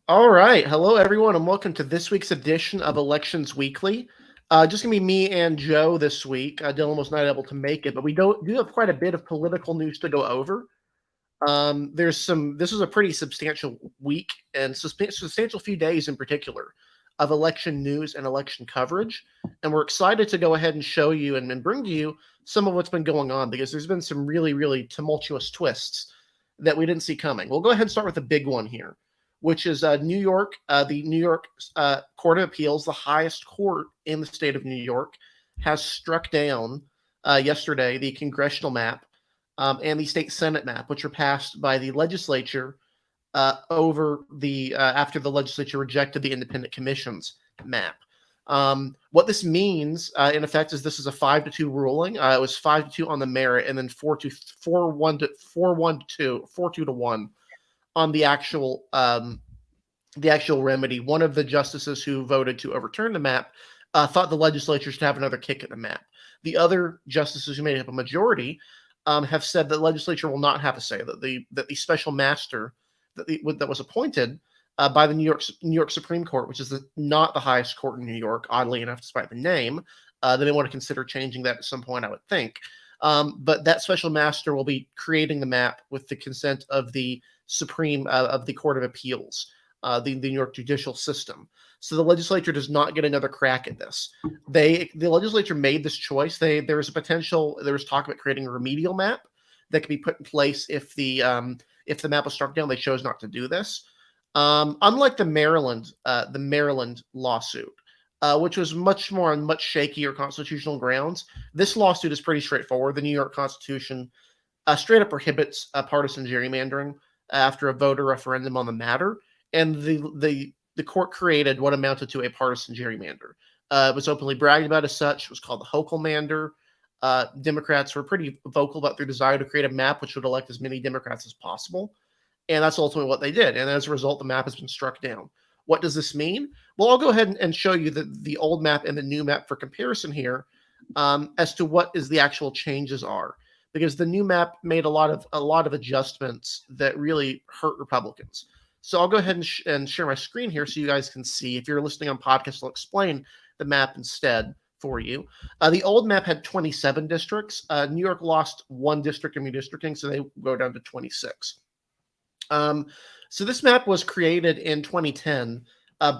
All right. Hello, everyone, and welcome to this week's edition of Elections Weekly. Just going to be me and Joe this week. Dylan was not able to make it, but we do have quite a bit of political news to go over. This is a pretty substantial week and substantial few days in particular of election news and election coverage. And we're excited to go ahead and show you and bring to you some of what's been going on because there's been some really, really tumultuous twists that we didn't see coming. We'll go ahead and start with the big one here, which is New York. The New York Court of Appeals, the highest court in the state of New York, has struck down yesterday the congressional map and the state Senate map, which were passed by the legislature over the after the legislature rejected the independent commission's map. What this means, in effect, is this is a 5-2 ruling. It was 5-2 on the merit, and then 4-2 on the actual remedy. One of the justices who voted to overturn the map thought the legislature should have another kick at the map. The other justices who made up a majority have said that the legislature will not have a say, that the special master that was appointed by the New York Supreme Court, which is not the highest court in New York, oddly enough, despite the name, they may want to consider changing that at some point, I would think. But that special master will be creating the map with the consent of the Supreme of the Court of Appeals, the New York judicial system. So the legislature does not get another crack at this. The legislature made this choice. There was talk about creating a remedial map that could be put in place if the map was struck down. They chose not to do this. Unlike the Maryland lawsuit, which was much more on much shakier constitutional grounds, this lawsuit is pretty straightforward. The New York Constitution straight up prohibits partisan gerrymandering after a voter referendum on the matter, and the court created what amounted to a partisan gerrymander. It was openly bragged about as such. It was called the Hochulmander. Democrats were pretty vocal about their desire to create a map which would elect as many Democrats as possible. And that's ultimately what they did. And as a result, the map has been struck down. What does this mean? Well, I'll go ahead and show you the old map and the new map for comparison here as to what is the actual changes are. Because the new map made a lot of adjustments that really hurt Republicans. So I'll go ahead and share my screen here so you guys can see. If you're listening on podcast, I'll explain the map instead for you. The old map had 27 districts. New York lost one district in redistricting, so they go down to 26. So this map was created in 2010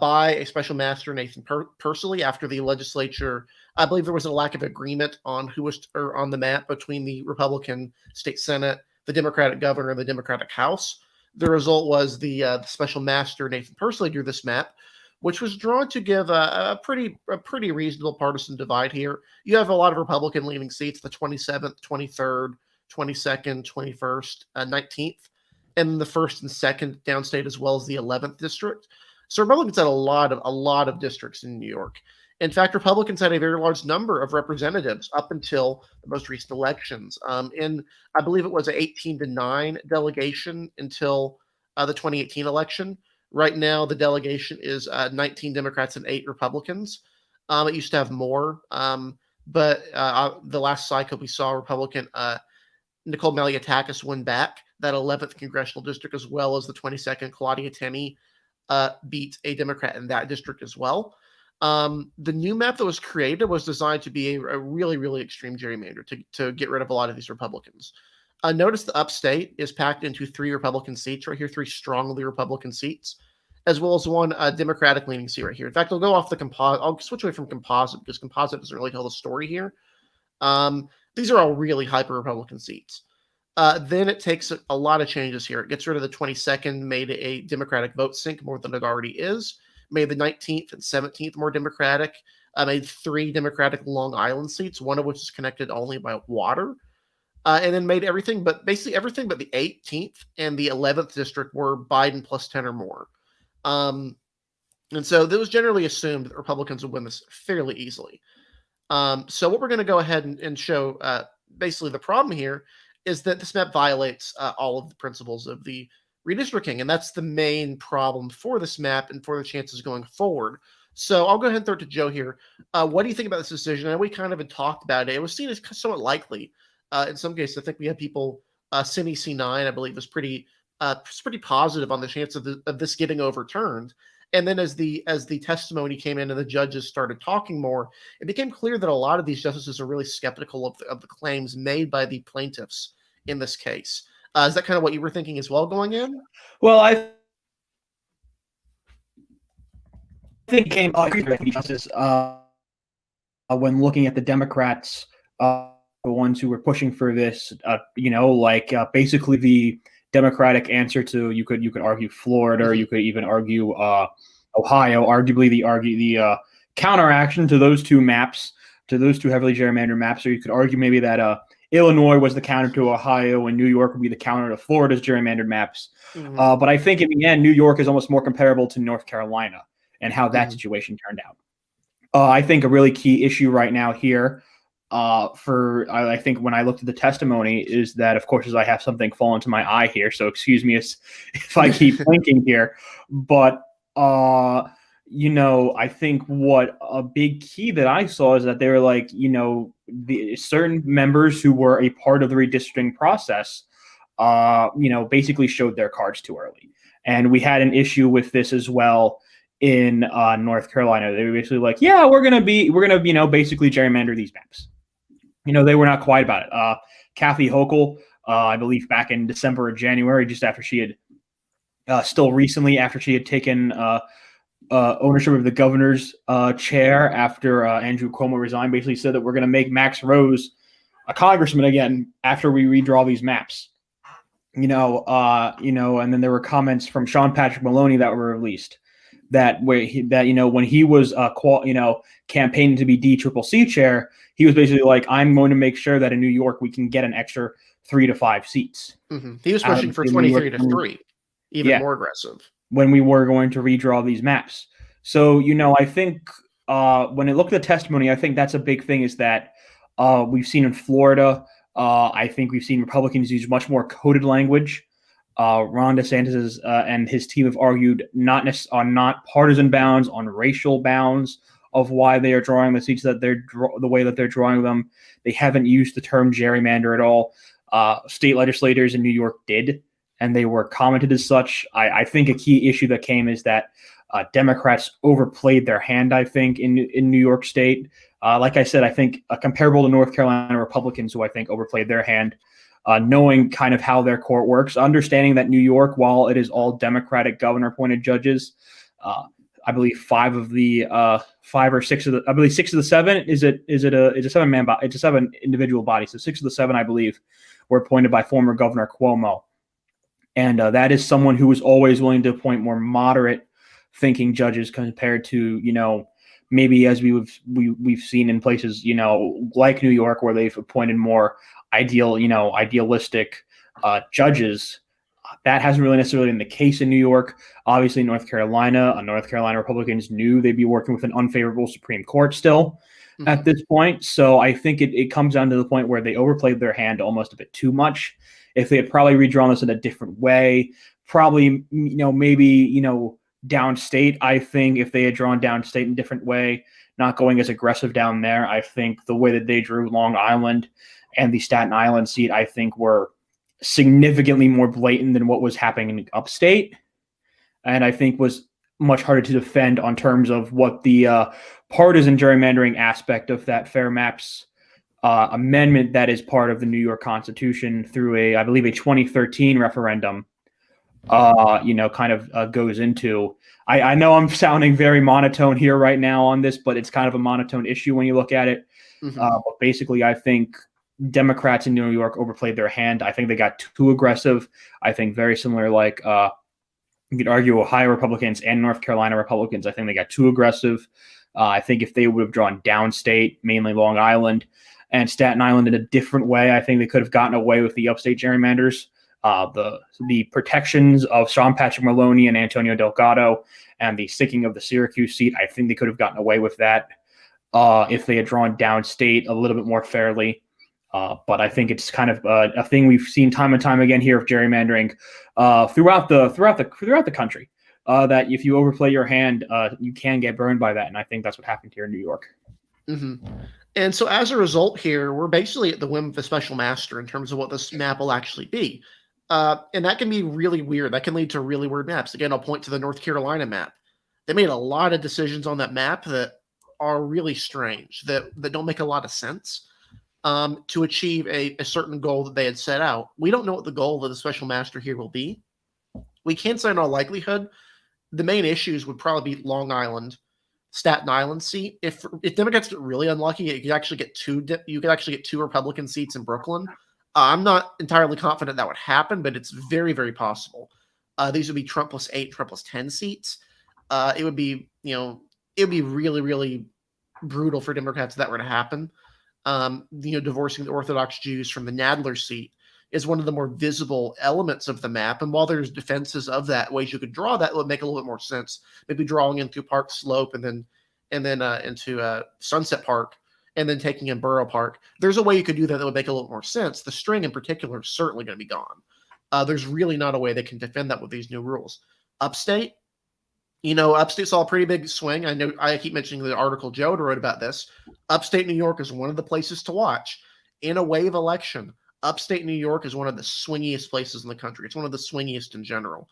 by a special master, Nathan Pursley, after the legislature. I believe there was a lack of agreement on who was on the map between the Republican state Senate, the Democratic governor, and the Democratic House. The result was the special master, Nathan Pursley, drew this map, which was drawn to give a pretty reasonable partisan divide here. You have a lot of Republican-leaning seats, the 27th, 23rd, 22nd, 21st, 19th, and the 1st and 2nd downstate, as well as the 11th district. So Republicans had a lot of districts in New York. In fact, Republicans had a very large number of representatives up until the most recent elections. And I believe it was an 18-9 delegation until the 2018 election. Right now, the delegation is 19 Democrats and 8 Republicans. It used to have more, but the last cycle we saw Republican Nicole Maliotakis win back that 11th congressional district, as well as the 22nd. Claudia Tenney beat a Democrat in that district as well. The new map that was created was designed to be a really, really extreme gerrymander to get rid of a lot of these Republicans. Notice the upstate is packed into 3 Republican seats right here, 3 strongly Republican seats, as well as 1 Democratic-leaning seat right here. In fact, I'll go off the composite. I'll switch away from composite because composite doesn't really tell the story here. These are all really hyper-Republican seats. Then it takes a lot of changes here. It gets rid of the 22nd, made a Democratic vote sink more than it already is, made the 19th and 17th more Democratic, made 3 Democratic Long Island seats, one of which is connected only by water, and then made basically everything but the 18th and the 11th district were Biden plus 10 or more. And so it was generally assumed that Republicans would win this fairly easily. So what we're going to go ahead and show, basically the problem here is that this map violates all of the principles of the redistricting, and that's the main problem for this map and for the chances going forward. So I'll go ahead and throw it to Joe here. What do you think about this decision? And we kind of had talked about it. It was seen as somewhat likely. In some cases, I think we had people, Cine C9, I believe, was pretty it's pretty positive on the chance of this getting overturned. And then as the testimony came in and the judges started talking more, it became clear that a lot of these justices are really skeptical of the claims made by the plaintiffs in this case. Is that kind of what you were thinking as well going in? Well, I think justice when looking at the Democrats, the ones who were pushing for this, basically the Democratic answer to you could argue Florida, or you could even argue Ohio, arguably the counteraction to those two maps, to those two heavily gerrymandered maps. Or you could argue maybe that Illinois was the counter to Ohio and New York would be the counter to Florida's gerrymandered maps. But I think in the end, New York is almost more comparable to North Carolina and how that situation turned out. I think a really key issue right now here I think when I looked at the testimony is that, of course, as I have something fall into my eye here, so excuse me if I keep blinking here, but I think what a big key that I saw is that they were like, the certain members who were a part of the redistricting process, basically showed their cards too early. And we had an issue with this as well in North Carolina. They were basically like, yeah, we're gonna basically gerrymander these maps. They were not quiet about it. Kathy Hochul, I believe back in December or January, just after she had still recently after she had taken ownership of the governor's chair after Andrew Cuomo resigned, basically said that we're going to make Max Rose a congressman again after we redraw these maps. And then there were comments from Sean Patrick Maloney that were released that when he was campaigning to be DCCC chair, he was basically like, I'm going to make sure that in New York we can get an extra 3 to 5 seats. He was pushing for 23 to 3, even more aggressive. When we were going to redraw these maps. So, I think when I look at the testimony, I think that's a big thing is that we've seen in Florida, I think we've seen Republicans use much more coded language. Ron DeSantis and his team have argued not partisan bounds, on racial bounds of why they are drawing the seats that the way that they're drawing them. They haven't used the term gerrymander at all. State legislators in New York did, and they were commented as such. I think a key issue that came is that Democrats overplayed their hand, I think, in New York State. Like I said, I think comparable to North Carolina Republicans, who I think overplayed their hand, knowing kind of how their court works, understanding that New York, while it is all Democratic governor-appointed judges, I believe 5 or 6 of the, I believe 6 of the 7, it's a 7-man body, it's a 7 individual body. So 6 of the 7, I believe, were appointed by former Governor Cuomo. And that is someone who is always willing to appoint more moderate thinking judges compared to, maybe as we've seen in places, like New York, where they've appointed more idealistic judges. That hasn't really necessarily been the case in New York. Obviously, North Carolina Republicans knew they'd be working with an unfavorable Supreme Court still at this point. So I think it comes down to the point where they overplayed their hand almost a bit too much. If they had probably redrawn this in a different way, probably, maybe, downstate, I think if they had drawn downstate in a different way, not going as aggressive down there, I think the way that they drew Long Island and the Staten Island seat, I think were significantly more blatant than what was happening in upstate. And I think was much harder to defend on terms of what the partisan gerrymandering aspect of that Fair Maps amendment that is part of the New York Constitution through I believe a 2013 referendum, goes into. I know I'm sounding very monotone here right now on this, but it's kind of a monotone issue when you look at it. But basically, I think Democrats in New York overplayed their hand. I think they got too aggressive. I think very similar, like you could argue Ohio Republicans and North Carolina Republicans. I think they got too aggressive. I think if they would have drawn downstate, mainly Long Island and Staten Island in a different way, I think they could have gotten away with the upstate gerrymanders. The protections of Sean Patrick Maloney and Antonio Delgado and the sticking of the Syracuse seat, I think they could have gotten away with that if they had drawn downstate a little bit more fairly. But I think it's kind of a thing we've seen time and time again here of gerrymandering throughout the country. That if you overplay your hand, you can get burned by that, and I think that's what happened here in New York. And so, as a result, here we're basically at the whim of the special master in terms of what this map will actually be. And that can be really weird. That can lead to really weird maps. Again, I'll point to the North Carolina map. They made a lot of decisions on that map that are really strange, that don't make a lot of sense to achieve a certain goal that they had set out. We don't know what the goal of the special master here will be. We can say in all likelihood, the main issues would probably be Long Island, Staten Island seat. If Democrats get really unlucky, you could actually get two Republican seats in Brooklyn. I'm not entirely confident that would happen, but it's very, very possible. These would be Trump plus 8, Trump plus 10 seats. It would be really, really brutal for Democrats if that were to happen. Divorcing the Orthodox Jews from the Nadler seat is one of the more visible elements of the map. And while there's defenses of that, ways you could draw that would make a little bit more sense. Maybe drawing into Park Slope and then into Sunset Park, and then taking in Borough Park. There's a way you could do that that would make a little more sense. The string in particular is certainly going to be gone. There's really not a way they can defend that with these new rules. Upstate, Upstate saw a pretty big swing. I know I keep mentioning the article Joe wrote about this. Upstate New York is one of the places to watch in a wave election. Upstate New York is one of the swingiest places in the country. It's one of the swingiest in general.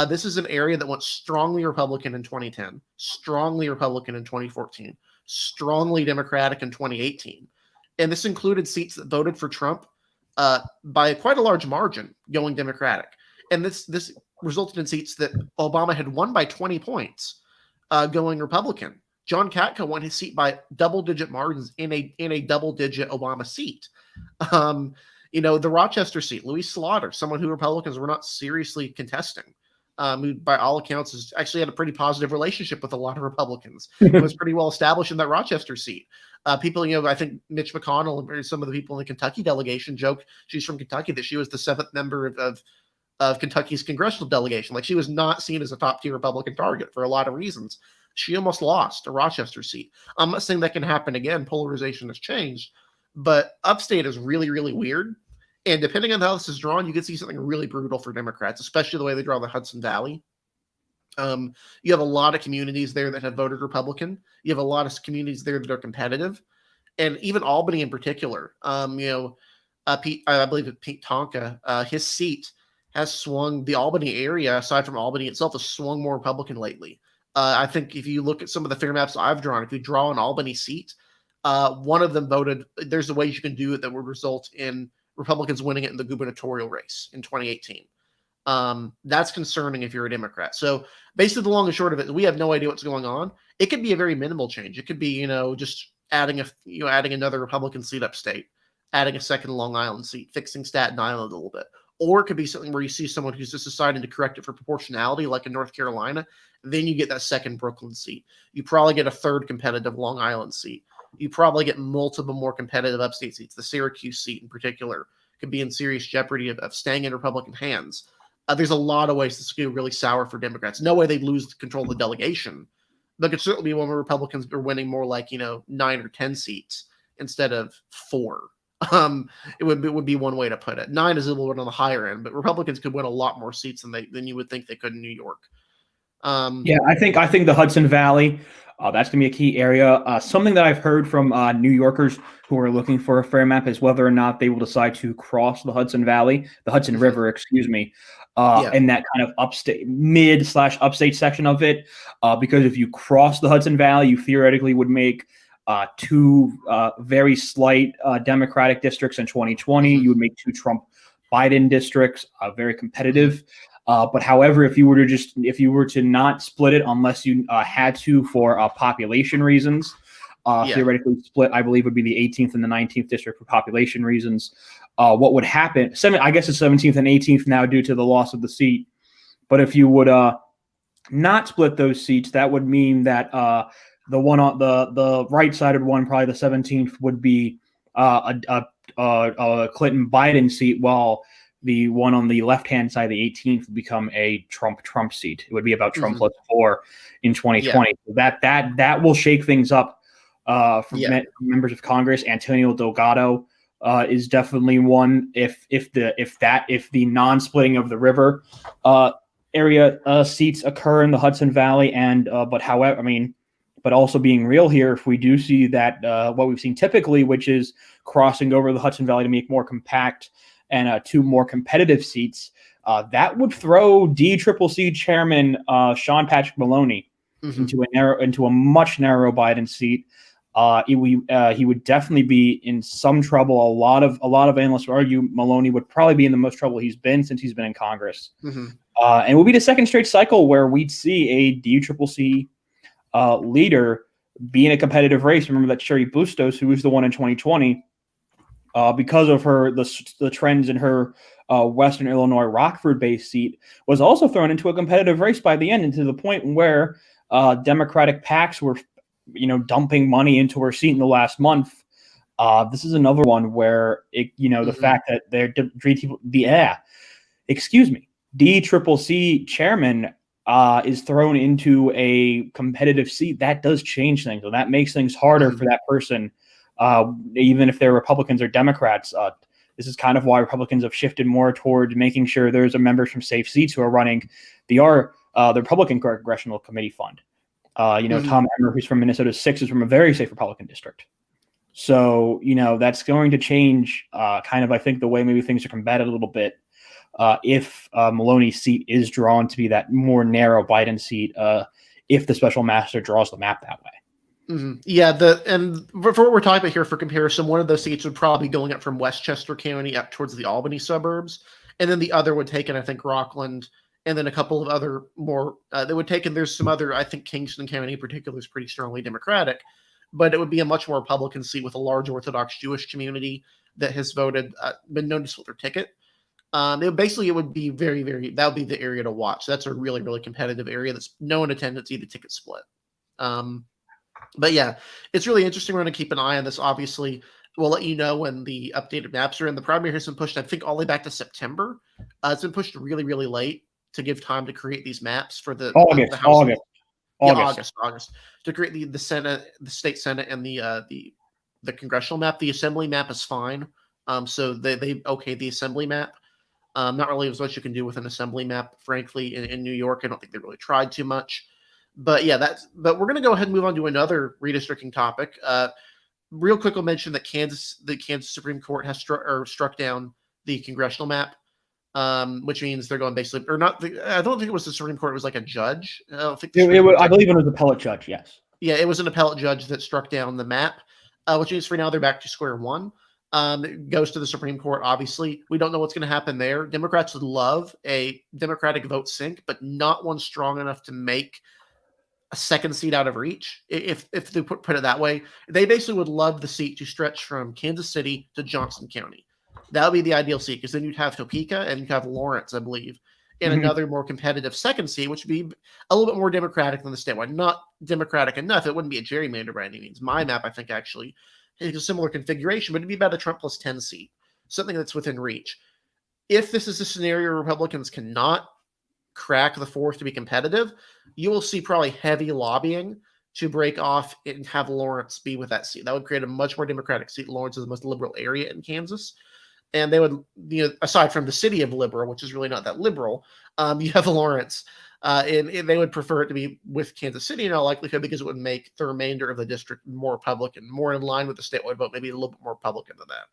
This is an area that went strongly Republican in 2010, strongly Republican in 2014, strongly Democratic in 2018. And this included seats that voted for Trump by quite a large margin going Democratic. And this resulted in seats that Obama had won by 20 points going Republican. John Katko won his seat by double-digit margins in a double-digit Obama seat. The Rochester seat, Louis Slaughter, someone who Republicans were not seriously contesting, who by all accounts has actually had a pretty positive relationship with a lot of Republicans. It was pretty well established in that Rochester seat. People, I think Mitch McConnell and some of the people in the Kentucky delegation joke she's from Kentucky, that she was the 7th member of Kentucky's congressional delegation. Like, she was not seen as a top-tier Republican target for a lot of reasons. She almost lost a Rochester seat. I'm not saying that can happen again. Polarization has changed. But upstate is really, really weird. And depending on how this is drawn, you could see something really brutal for Democrats, especially the way they draw the Hudson Valley. You have a lot of communities there that have voted Republican. You have a lot of communities there that are competitive. And even Albany in particular, I believe it's Pete Tonka, his seat has swung, the Albany area, aside from Albany itself, has swung more Republican lately. I think if you look at some of the fair maps I've drawn, if you draw an Albany seat, one of them voted, there's a way you can do it that would result in Republicans winning it in the gubernatorial race in 2018. That's concerning if you're a Democrat. So basically the long and short of it, we have no idea what's going on. It could be a very minimal change. It could be, just adding another Republican seat upstate, adding a second Long Island seat, fixing Staten Island a little bit. Or it could be something where you see someone who's just deciding to correct it for proportionality, like in North Carolina. Then you get that second Brooklyn seat. You probably get a third competitive Long Island seat. You probably get multiple more competitive upstate seats. The Syracuse seat in particular could be in serious jeopardy of staying in Republican hands. There's a lot of ways this could be really sour for Democrats. No way they'd lose control of the delegation. But it could certainly be one where Republicans are winning more like, 9 or 10 seats instead of 4. It would be one way to put it. 9 is a little bit on the higher end, but Republicans could win a lot more seats than you would think they could in New York. I think the Hudson Valley, that's going to be a key area. Something that I've heard from New Yorkers who are looking for a fair map is whether or not they will decide to cross the Hudson River, excuse me, in that kind of upstate, mid/upstate section of it. Because if you cross the Hudson Valley, you theoretically would make 2 very slight Democratic districts in 2020. You would make 2 Trump-Biden districts, very competitive. But however, if you were to not split it unless you had to for population reasons, theoretically split, I believe, would be the 18th and the 19th district for population reasons. What would happen? I guess it's 17th and 18th now due to the loss of the seat. But if you would not split those seats, that would mean that the one on the right-sided one, probably the 17th, would be a Clinton Biden seat, while the one on the left-hand side, the 18th, would become a Trump seat. It would be about Trump plus 4 in 2020. Yeah. So that will shake things up for members of Congress. Antonio Delgado is definitely one. If the non-splitting of the river area seats occur in the Hudson Valley, and but also being real here, if we do see that what we've seen typically, which is crossing over the Hudson Valley to make more compact and 2 more competitive seats, that would throw DCCC Chairman Sean Patrick Maloney into a much narrower Biden seat. He would definitely be in some trouble. A lot of analysts would argue Maloney would probably be in the most trouble he's been since he's been in Congress. And it will be the second straight cycle where we'd see a DCCC leader be in a competitive race. Remember that Sherry Bustos, who was the one in 2020, because of the trends in her Western Illinois Rockford-based seat, was also thrown into a competitive race by the end, and to the point where Democratic PACs were, dumping money into her seat in the last month. This is another one where the fact that DCCC chairman is thrown into a competitive seat, that does change things. So that makes things harder for that person, even if they're Republicans or Democrats. This is kind of why Republicans have shifted more toward making sure there's members from safe seats who are running the Republican Congressional Committee Fund. Tom Emmer, who's from Minnesota 6, is from a very safe Republican district. So, that's going to change I think the way maybe things are combated a little bit if Maloney's seat is drawn to be that more narrow Biden seat, if the special master draws the map that way. Yeah, and for what we're talking about here, for comparison, one of those seats would probably be going up from Westchester County up towards the Albany suburbs, and then the other would take in, I think, Rockland, and then a couple of other more that would take in. There's some other, I think Kingston County in particular is pretty strongly Democratic, but it would be a much more Republican seat with a large Orthodox Jewish community that has been known to split their ticket. It would be very, very, that would be the area to watch. That's a really, really competitive area that's no in attendance, either ticket split. But yeah, it's really interesting. We're going to keep an eye on this. Obviously, we'll let you know when the updated maps are in. The primary has been pushed, I think, all the way back to September. It's been pushed really, really late to give time to create these maps for the House. August to create the Senate, the state Senate, and the congressional map. The assembly map is fine. So they the assembly map. Not really as much you can do with an assembly map, frankly, in New York. I don't think they really tried too much. But yeah, but we're going to go ahead and move on to another redistricting topic. Real quick, I'll mention that the Kansas Supreme Court has struck down the congressional map, which means they're going basically, or not. I don't think it was the Supreme Court. It was like a judge. I don't think I believe it was an appellate judge. Yes. Yeah, it was an appellate judge that struck down the map, which means for now they're back to square one. It goes to the Supreme Court, obviously. We don't know what's going to happen there. Democrats would love a Democratic vote sink, but not one strong enough to make a second seat out of reach. If they put it that way, they basically would love the seat to stretch from Kansas City to Johnson County. That would be the ideal seat, because then you'd have Topeka and you'd have Lawrence, I believe, and another more competitive second seat, which would be a little bit more Democratic than the statewide. Not Democratic enough. It wouldn't be a gerrymander by any means. My map, I think, actually has a similar configuration, but it'd be about a Trump plus 10 seat, something that's within reach. If this is a scenario Republicans cannot crack the fourth to be competitive, you will see probably heavy lobbying to break off and have Lawrence be with that seat. That would create a much more Democratic seat. Lawrence is the most liberal area in Kansas. And they would, aside from the city of liberal, which is really not that liberal, you have Lawrence. And they would prefer it to be with Kansas City in all likelihood, because it would make the remainder of the district more Republican, more in line with the statewide vote, maybe a little bit more Republican than that.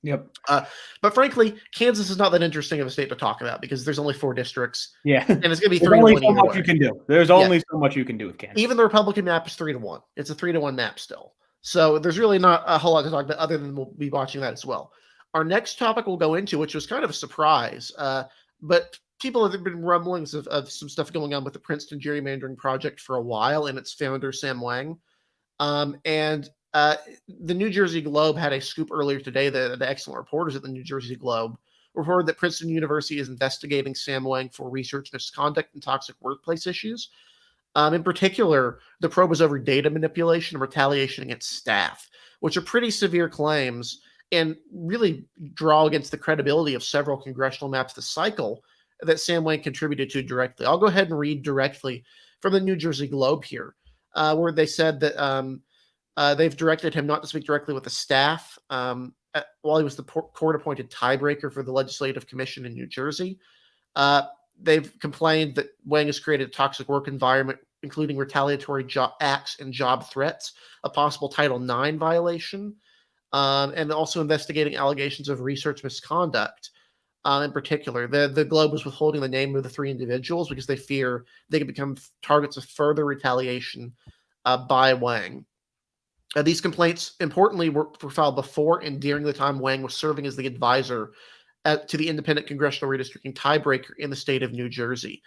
Yep. But frankly, Kansas is not that interesting of a state to talk about, because there's only 4 districts. Yeah. And it's going to be 3-1. There's only so much you can do. There's only so much you can do with Kansas. Even the Republican map is 3-1. It's a 3-1 map still. So there's really not a whole lot to talk about, other than we'll be watching that as well. Our next topic we'll go into, which was kind of a surprise, but people have been rumblings of some stuff going on with the Princeton gerrymandering project for a while, and its founder, Sam Wang. The New Jersey Globe had a scoop earlier today. The excellent reporters at the New Jersey Globe reported that Princeton University is investigating Sam Wang for research misconduct and toxic workplace issues. In particular, the probe was over data manipulation and retaliation against staff, which are pretty severe claims and really draw against the credibility of several congressional maps this cycle that Sam Wang contributed to directly. I'll go ahead and read directly from the New Jersey Globe here, where they said that they've directed him not to speak directly with the staff while he was the court-appointed tiebreaker for the Legislative Commission in New Jersey. They've complained that Wang has created a toxic work environment, including retaliatory acts and job threats, a possible Title IX violation, and also investigating allegations of research misconduct. in particular. The Globe was withholding the name of the three individuals because they fear they could become targets of further retaliation by Wang. These complaints, importantly, were filed before and during the time Wang was serving as the advisor to the independent congressional redistricting tiebreaker in the state of New Jersey.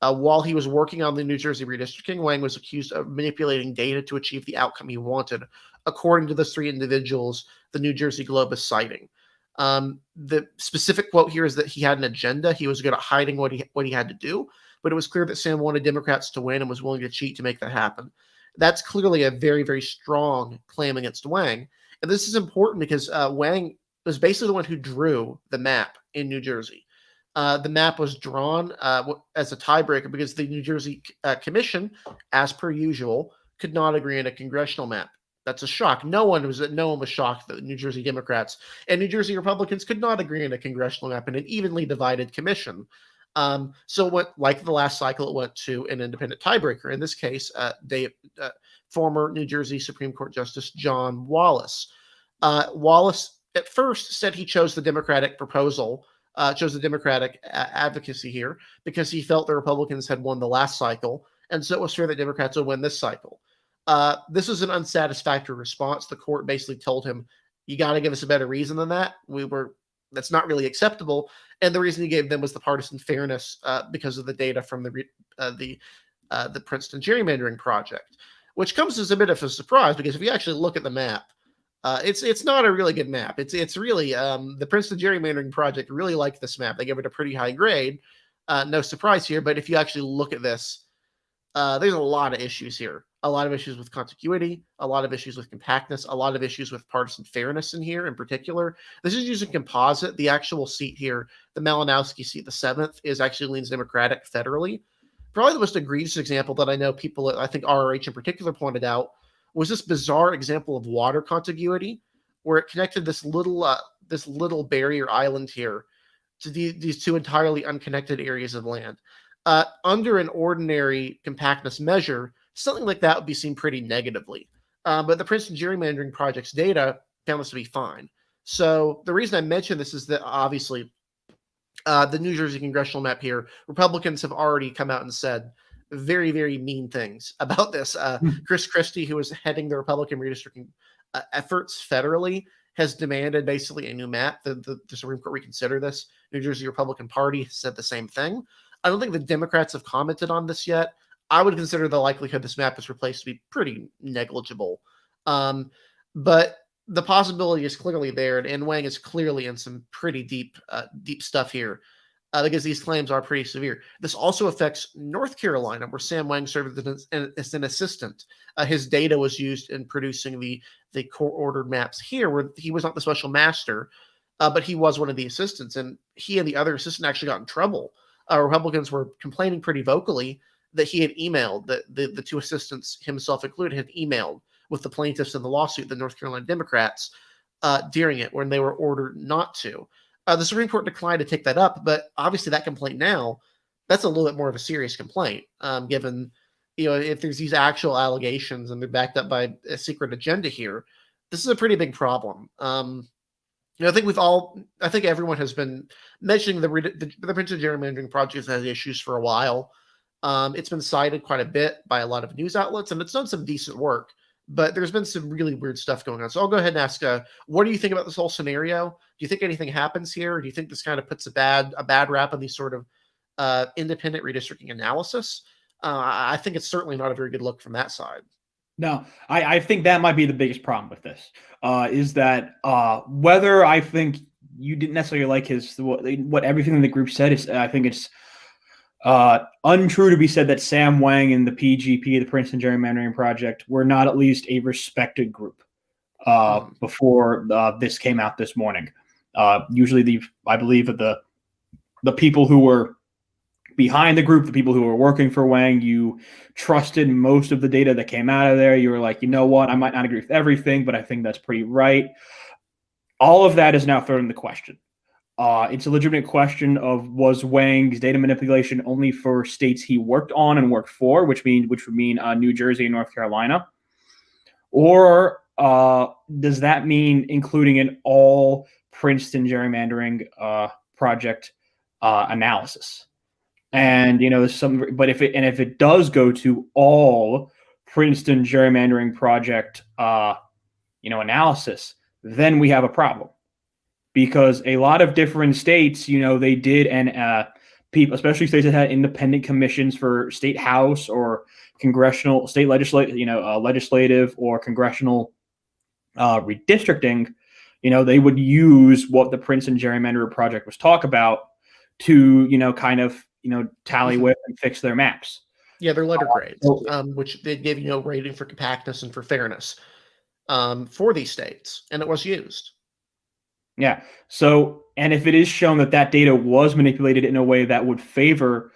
While he was working on the New Jersey redistricting, Wang was accused of manipulating data to achieve the outcome he wanted, according to the three individuals the New Jersey Globe is citing. The specific quote here is that he had an agenda. He was good at hiding what he had to do, but it was clear that Sam wanted Democrats to win and was willing to cheat to make that happen. That's clearly a very, very strong claim against Wang. And this is important because Wang was basically the one who drew the map in New Jersey. The map was drawn as a tiebreaker because the New Jersey Commission, as per usual, could not agree on a congressional map. That's a shock. No one was shocked that the New Jersey Democrats and New Jersey Republicans could not agree on a congressional map in an evenly divided commission. So what, like the last cycle, it went to an independent tiebreaker. In this case, former New Jersey Supreme Court Justice John Wallace. Wallace at first said he chose the Democratic proposal, chose the Democratic advocacy here because he felt the Republicans had won the last cycle, and so it was fair that Democrats would win this cycle. This was an unsatisfactory response. The court basically told him, "You got to give us a better reason than that. That's not really acceptable." And the reason he gave them was the partisan fairness because of the data from the Princeton gerrymandering project, which comes as a bit of a surprise because if you actually look at the map, it's not a really good map. It's really the Princeton gerrymandering project really liked this map. They gave it a pretty high grade. No surprise here, but if you actually look at this, there's a lot of issues here. A lot of issues with contiguity, a lot of issues with compactness, a lot of issues with partisan fairness in here in particular. This is using composite. The actual seat here, the Malinowski seat, the 7th, is actually leans Democratic federally. Probably the most egregious example that I know people, I think RRH in particular, pointed out was this bizarre example of water contiguity where it connected this little barrier island here to these two entirely unconnected areas of land. Under an ordinary compactness measure, something like that would be seen pretty negatively. But the Princeton gerrymandering project's data found this to be fine. So the reason I mention this is that obviously the New Jersey congressional map here, Republicans have already come out and said very, very mean things about this. Chris Christie, who is heading the Republican redistricting efforts federally, has demanded basically a new map. The Supreme Court reconsider this. New Jersey Republican Party said the same thing. I don't think the Democrats have commented on this yet. I would consider the likelihood this map is replaced to be pretty negligible. But the possibility is clearly there, and Wang is clearly in some pretty deep stuff here because these claims are pretty severe. This also affects North Carolina, where Sam Wang served as an assistant. His data was used in producing the court-ordered maps here, where he was not the special master, but he was one of the assistants, and he and the other assistant actually got in trouble. Republicans were complaining pretty vocally that he had emailed, that the two assistants, himself included, had emailed with the plaintiffs in the lawsuit, the North Carolina Democrats, during it when they were ordered not to. The Supreme Court declined to take that up, but obviously that complaint now, that's a little bit more of a serious complaint, given, if there's these actual allegations and they're backed up by a secret agenda here, this is a pretty big problem. I think everyone has been mentioning the Princeton gerrymandering project has issues for a while. It's been cited quite a bit by a lot of news outlets, and it's done some decent work, but there's been some really weird stuff going on. So I'll go ahead and ask, what do you think about this whole scenario? Do you think anything happens here? Or do you think this kind of puts a bad rap on these sort of independent redistricting analysis? I think it's certainly not a very good look from that side. No, I think that might be the biggest problem with this, is that whether I think you didn't necessarily like what everything in the group said is, I think it's untrue to be said that Sam Wang and the PGP, the Princeton Gerrymandering Project, were not at least a respected group before this came out this morning. Usually, I believe that the people who were behind the group, the people who were working for Wang, you trusted most of the data that came out of there. You were like, you know what, I might not agree with everything, but I think that's pretty right. All of that is now thrown into question. It's a legitimate question of, was Wang's data manipulation only for states he worked on and worked for, which would mean New Jersey and North Carolina? Or does that mean including in all Princeton gerrymandering project analysis. And but if it does go to all Princeton gerrymandering project analysis, then we have a problem, because a lot of different states, they did, and people, especially states that had independent commissions for state house or congressional, state legislative, legislative or congressional redistricting, they would use what the Princeton gerrymander project was talk about to, kind of, tally with and fix their maps. Yeah, they're letter grades, which they give rating for compactness and for fairness for these states, and it was used. Yeah. So, and if it is shown that that data was manipulated in a way that would favor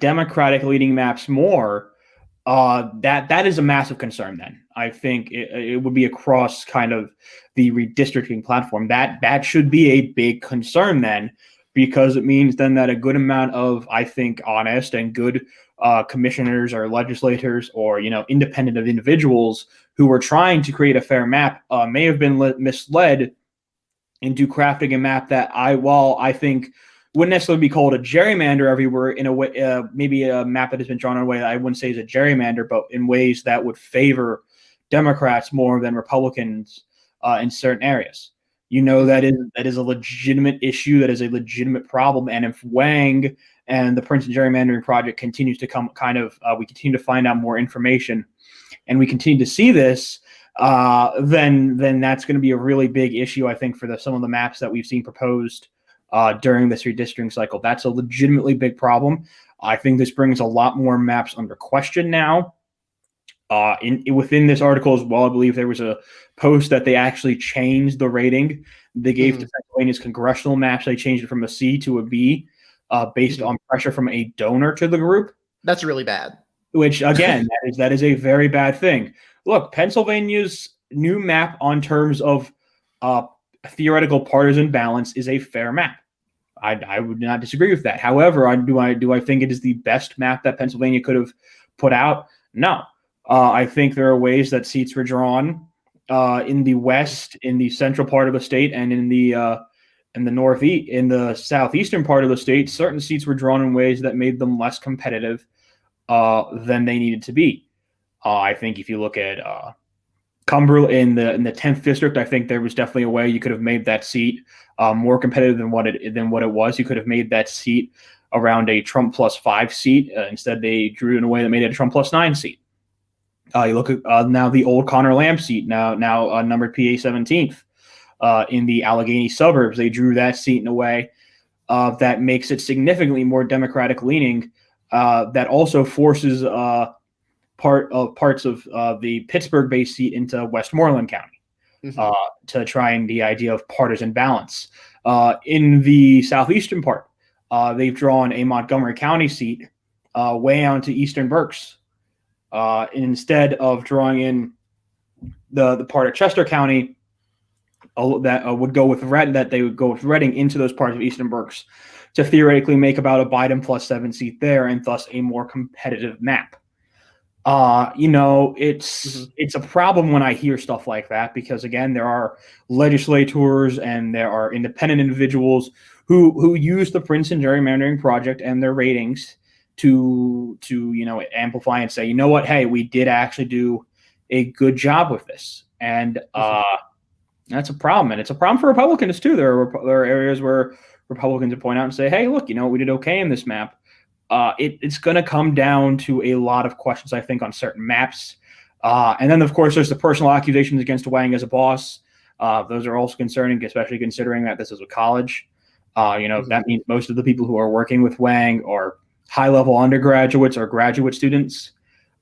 Democratic leading maps more, that is a massive concern. Then I think it would be across kind of the redistricting platform. That should be a big concern then, because it means then that a good amount of, I think, honest and good commissioners or legislators or independent of individuals who were trying to create a fair map may have been misled into crafting a map that I think wouldn't necessarily be called a gerrymander everywhere, in a way, maybe a map that has been drawn in a way that I wouldn't say is a gerrymander, but in ways that would favor Democrats more than Republicans in certain areas. That is a legitimate issue. That is a legitimate problem. And if Wang and the Princeton gerrymandering project continues to come we continue to find out more information and we continue to see this, then that's going to be a really big issue, I think, for some of the maps that we've seen proposed during this redistricting cycle. That's a legitimately big problem. I think this brings a lot more maps under question now. Within this article as well, I believe there was a post that they actually changed the rating they gave to Pennsylvania's congressional maps. They changed it from a C to a B based on pressure from a donor to the group. That's really bad. Which, again, that is a very bad thing. Look, Pennsylvania's new map on terms of theoretical partisan balance is a fair map. I would not disagree with that. However, do I think it is the best map that Pennsylvania could have put out? No. I think there are ways that seats were drawn in the west, in the central part of the state, and in the northeast, in the southeastern part of the state. Certain seats were drawn in ways that made them less competitive than they needed to be. I think if you look at Cumberland in the 10th district, I think there was definitely a way you could have made that seat more competitive than what it was. You could have made that seat around a Trump +5 seat. Instead, they drew it in a way that made it a Trump +9 seat. You look at now the old Connor Lamb seat, now numbered PA 17th in the Allegheny suburbs. They drew that seat in a way that makes it significantly more Democratic leaning. That also forces parts of the Pittsburgh-based seat into Westmoreland County to try and the idea of partisan balance. In the southeastern part, they've drawn a Montgomery County seat way out to eastern Berks. Instead of drawing in the part of Chester County that would go with they would go with Reading into those parts of eastern Berks to theoretically make about a Biden +7 seat there, and thus a more competitive map. It's a problem when I hear stuff like that, because again, there are legislators and there are independent individuals who use the Princeton gerrymandering project and their ratings to amplify and say, what, hey, we did actually do a good job with this. And that's a problem. And it's a problem for Republicans too. There are areas where Republicans would point out and say, hey, look, we did okay in this map. It's going to come down to a lot of questions, I think, on certain maps. And then, of course, there's the personal accusations against Wang as a boss. Those are also concerning, especially considering that this is a college. That means most of the people who are working with Wang are high-level undergraduates or graduate students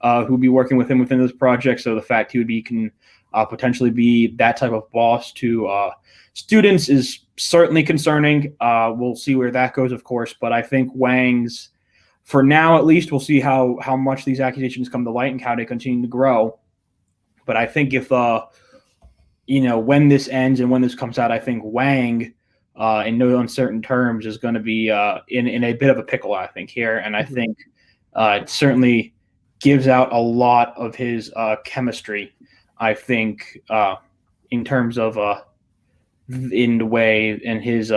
who be working with him within this project. So the fact he can potentially be that type of boss to students is certainly concerning. We'll see where that goes, of course. But I think Wang's, for now at least, we'll see how much these accusations come to light and how they continue to grow. But I think if, when this ends and when this comes out, I think Wang, in no uncertain terms, is going to be in a bit of a pickle, I think, here. And I think it certainly gives out a lot of his chemistry, I think, in terms of in the way and his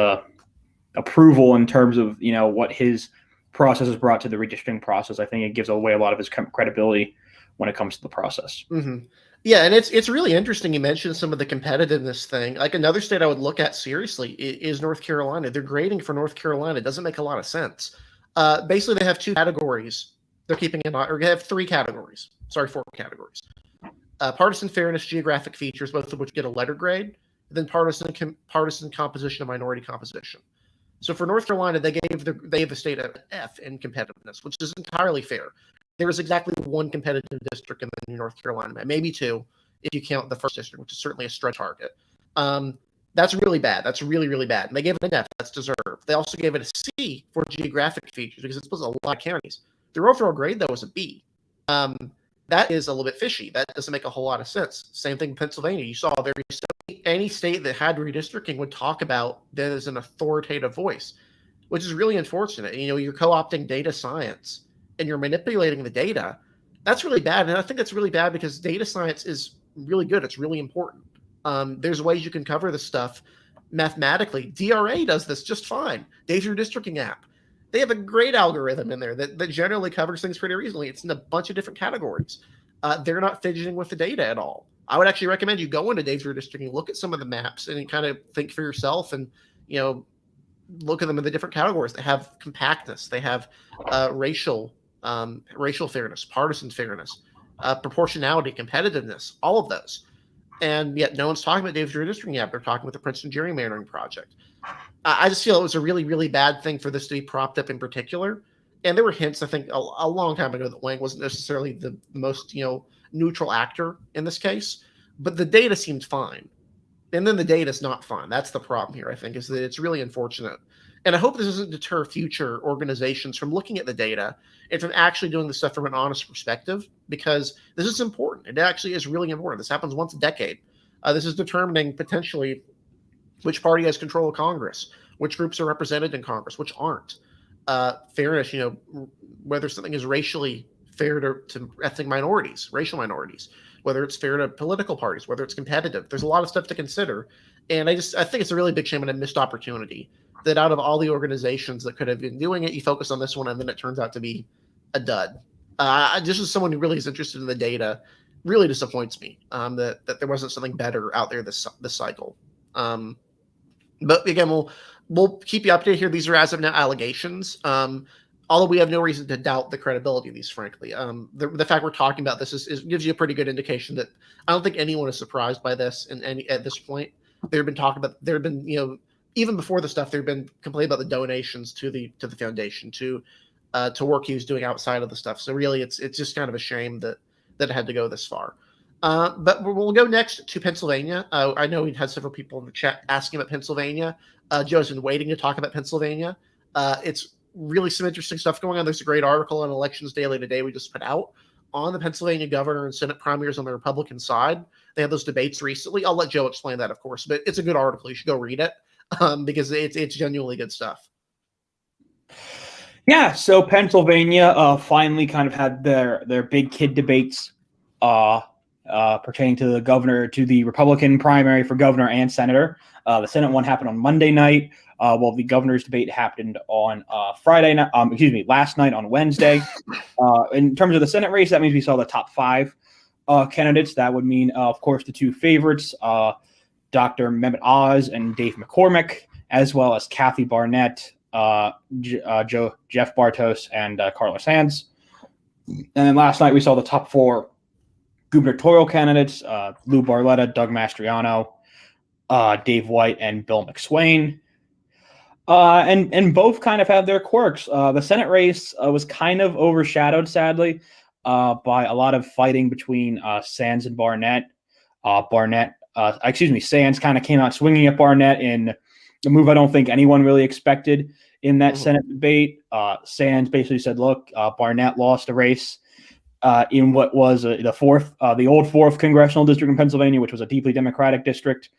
approval in terms of what his process has brought to the redistricting process. I think it gives away a lot of his credibility when it comes to the process. Mm-hmm. Yeah, and it's really interesting. You mentioned some of the competitiveness thing. Like another state I would look at seriously is North Carolina. Their grading for North Carolina doesn't make a lot of sense. Basically, they have two categories. They're keeping in mind, or they have three categories. Sorry, four categories. Partisan fairness, geographic features, both of which get a letter grade, and then partisan composition and minority composition. So for North Carolina, they gave the state an F in competitiveness, which is entirely fair. There is exactly one competitive district in the North Carolina map, maybe two if you count the first district, which is certainly a stretch target. That's really bad. That's really, really bad. And they gave it an F. That's deserved. They also gave it a C for geographic features because it's supposed to a lot of counties. Their overall grade, though, was a B. That is a little bit fishy. That doesn't make a whole lot of sense. Same thing in Pennsylvania. You saw any state that had redistricting would talk about that as an authoritative voice, which is really unfortunate. You're co-opting data science and you're manipulating the data. That's really bad. And I think that's really bad because data science is really good. It's really important. There's ways you can cover this stuff mathematically. DRA does this just fine. Dave's Redistricting app. They have a great algorithm in there that generally covers things pretty reasonably. It's in a bunch of different categories. They're not fidgeting with the data at all. I would actually recommend you go into Dave's Redistricting, look at some of the maps, and kind of think for yourself and, look at them in the different categories. They have compactness. They have racial fairness, partisan fairness, proportionality, competitiveness, all of those. And yet no one's talking about Dave's Redistricting app. They're talking about the Princeton Gerrymandering project. I just feel it was a really, really bad thing for this to be propped up in particular. And there were hints, I think, a long time ago that Wang wasn't necessarily the most, neutral actor in this case. But the data seemed fine. And then the data is not fine. That's the problem here, I think, is that it's really unfortunate. And I hope this doesn't deter future organizations from looking at the data and from actually doing this stuff from an honest perspective, because this is important. It actually is really important. This happens once a decade. This is determining potentially which party has control of Congress, which groups are represented in Congress, which aren't. Fairness, whether something is racially fair to ethnic minorities, racial minorities, whether it's fair to political parties, whether it's competitive. There's a lot of stuff to consider. And I think it's a really big shame and a missed opportunity that out of all the organizations that could have been doing it, you focus on this one and then it turns out to be a dud. Just as someone who really is interested in the data, really disappoints me that there wasn't something better out there this cycle. But again, we'll keep you updated here. These are as of now allegations. Although we have no reason to doubt the credibility of these, frankly. The fact we're talking about this gives you a pretty good indication that I don't think anyone is surprised by this at this point. There have been, even before the stuff, there have been complaints about the donations to the foundation, to work he was doing outside of the stuff. So really, it's just kind of a shame that it had to go this far. But we'll go next to Pennsylvania. I know we've had several people in the chat asking about Pennsylvania. Joe's been waiting to talk about Pennsylvania. It's really some interesting stuff going on. There's a great article on Elections Daily today we just put out on the Pennsylvania governor and Senate primaries on the Republican side. They had those debates recently. I'll let Joe explain that, of course, but it's a good article. You should go read it because it's genuinely good stuff. Yeah, so Pennsylvania finally kind of had their big kid debates pertaining to the Republican primary for governor and senator. The Senate one happened on Monday night, while the governor's debate happened on last night on Wednesday. In terms of the Senate race, that means we saw the top five candidates. That would mean, of course, the two favorites, Dr. Mehmet Oz and Dave McCormick, as well as Kathy Barnett, Jeff Bartos, and Carlos Sands. And then last night we saw the top four gubernatorial candidates, Lou Barletta, Doug Mastriano, Dave White, and Bill McSwain. And both kind of have their quirks. The Senate race was kind of overshadowed, sadly, by a lot of fighting between Sands and Barnett. Sands kind of came out swinging at Barnett in a move I don't think anyone really expected in that Senate debate. Sands basically said, look, Barnett lost a race in what was the old 4th congressional district in Pennsylvania, which was a deeply Democratic district.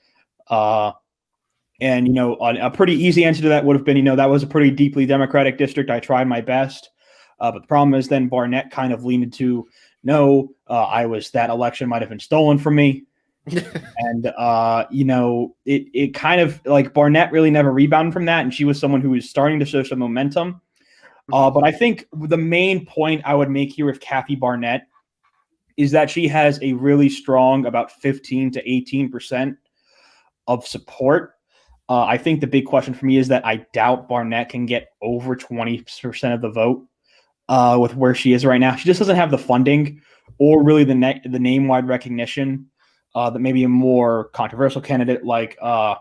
And, a pretty easy answer to that would have been, that was a pretty deeply Democratic district. I tried my best. But the problem is then Barnett kind of leaned into, that election might have been stolen from me. And it kind of like Barnett really never rebounded from that, and she was someone who was starting to show some momentum. But I think the main point I would make here with Kathy Barnett is that she has a really strong, about 15 to 18% of support. I think the big question for me is that I doubt Barnett can get over 20% of the vote with where she is right now. She just doesn't have the funding or really the name-wide recognition that maybe a more controversial candidate like Doug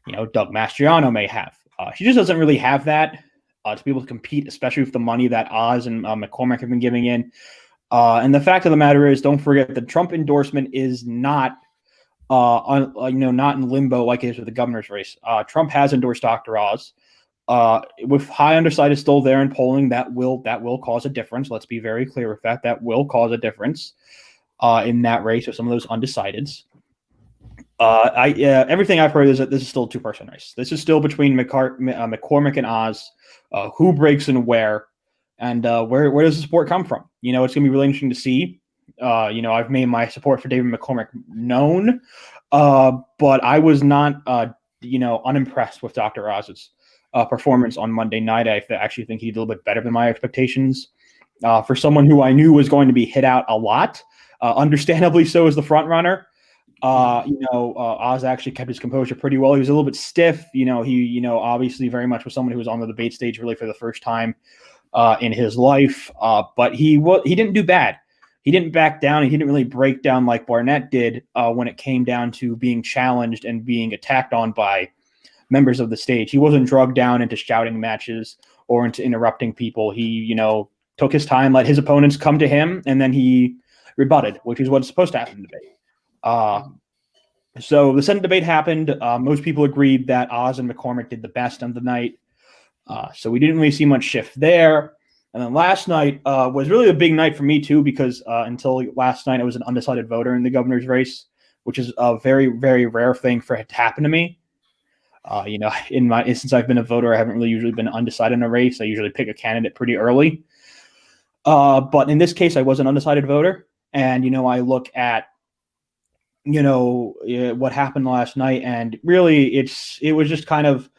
Mastriano may have. She just doesn't really have that to be able to compete, especially with the money that Oz and McCormick have been giving in. And the fact of the matter is, don't forget the Trump endorsement is not not in limbo like it is with the governor's race. Trump has endorsed Dr. Oz. With high undecided still there in polling, that will cause a difference. Let's be very clear with that. That will cause a difference in that race with some of those undecideds. Everything I've heard is that this is still a two-person race. This is still between McCormick and Oz. Who breaks and where, and where does the support come from? It's going to be really interesting to see. I've made my support for David McCormick known, but I was not, unimpressed with Dr. Oz's performance on Monday night. I actually think he did a little bit better than my expectations. For someone who I knew was going to be hit out a lot, understandably so as the front runner. Oz actually kept his composure pretty well. He was a little bit stiff. He obviously very much was someone who was on the debate stage really for the first time in his life. But he didn't do bad. He didn't back down. He didn't really break down like Barnett did when it came down to being challenged and being attacked on by members of the stage. He wasn't drugged down into shouting matches or into interrupting people. He, took his time, let his opponents come to him, and then he rebutted, which is what's supposed to happen in debate. So the Senate debate happened. Most people agreed that Oz and McCormick did the best on the night. So we didn't really see much shift there. And then last night was really a big night for me too, because until last night I was an undecided voter in the governor's race, which is a very, very rare thing for it to happen to me. Since I've been a voter, I haven't really usually been undecided in a race. I usually pick a candidate pretty early. But in this case, I was an undecided voter. And, I look at, what happened last night, and really it was just kind of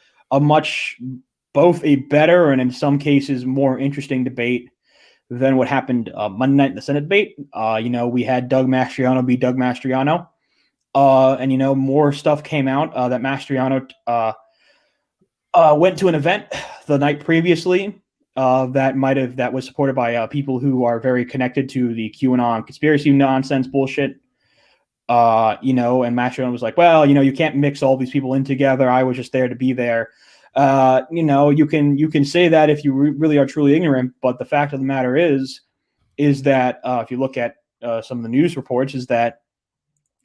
both a better and in some cases more interesting debate than what happened Monday night in the Senate debate. We had Doug Mastriano be Doug Mastriano. And, more stuff came out that Mastriano went to an event the night previously that was supported by people who are very connected to the QAnon conspiracy nonsense bullshit. And Mastriano was like, well, you can't mix all these people in together. I was just there to be there. You can say that if you really are truly ignorant, but the fact of the matter is that if you look at some of the news reports, is that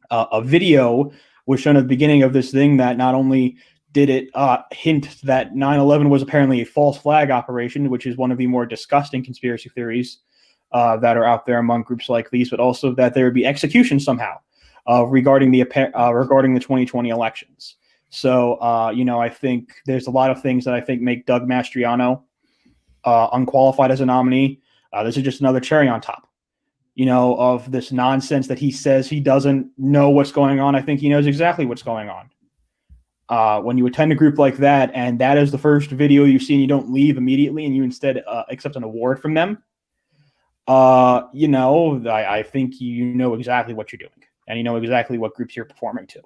a video was shown at the beginning of this thing that not only did it hint that 9/11 was apparently a false flag operation, which is one of the more disgusting conspiracy theories that are out there among groups like these, but also that there would be execution somehow regarding the 2020 elections. So, I think there's a lot of things that I think make Doug Mastriano unqualified as a nominee. This is just another cherry on top, of this nonsense that he says he doesn't know what's going on. I think he knows exactly what's going on. When you attend a group like that, and that is the first video you see, and you don't leave immediately, and you instead accept an award from them, I think you know exactly what you're doing, and you know exactly what groups you're performing to.